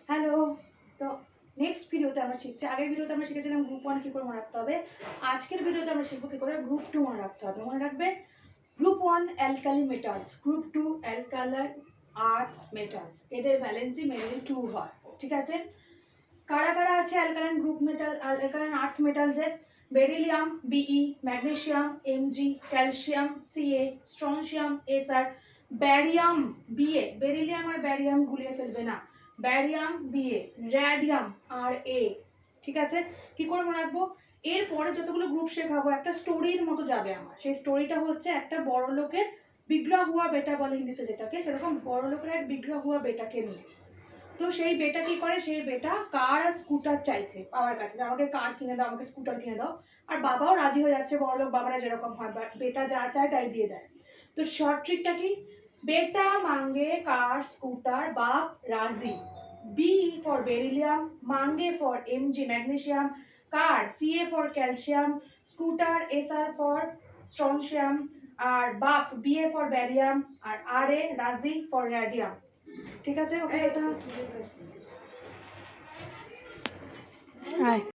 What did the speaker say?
Hello. তো next ভিডিওতে আমরা শিখছি, আগের ভিডিওতে আমরা শিখেছিলাম গ্রুপ 1 কী করে মনে রাখতে হবে। আজকের ভিডিওতে আমরা শিখবো কী করে গ্রুপ 2 মনে রাখতে হবে। মনে রাখবে group 1 alkali metals, group 2 alkaline earth metals. এদের ভ্যালেন্সি মেনলি 2 হয়, ঠিক আছে। কারা কারা আছে alkaline group metal, alkaline earth মেটালসের? Beryllium BE, magnesium MG, calcium CA, strontium SR, barium BA. Beryllium আর ব্যারিয়াম গুলিয়ে ফেলবে না, ব্যারিয়াম বিএ, র্যাডিয়াম আর এ, ঠিক আছে। কি করে মনে রাখবো? এরপরে যতগুলো গ্রুপ শেখাবো একটা স্টোরির মতো যাবে আমার। সেই স্টোরিটা হচ্ছে একটা বড় লোকের বিগ্রা হুয়া বেটা বলে হিন্দিতে যেটাকে, সেরকম বড় লোকের এক বিগ্রা হুয়া বেটাকে নিয়ে। তো সেই বেটা কি করে, সেই বেটা কার আর স্কুটার চাইছে বাবার কাছে, যে আমাকে কার কিনে দাও, আমাকে স্কুটার কিনে দাও। আর বাবাও রাজি হয়ে যাচ্ছে, বড়লোক বাবারা যেরকম হয়, বেটা যা চায় তাই দিয়ে দেয়। তো শর্ট ট্রিকটা কি? বেটা মাঙ্গে কার স্কুটার, বাপ রাজি। বি ফর বেরিলিয়াম, মাঙ্গে for MG magnesium, car CA for calcium, scooter SR for strontium, আর বাপ বিএ ফর ব্যারিয়াম, আর আর এ রাজি ফর র্যাডিয়াম, ঠিক আছে। ওকে, এটা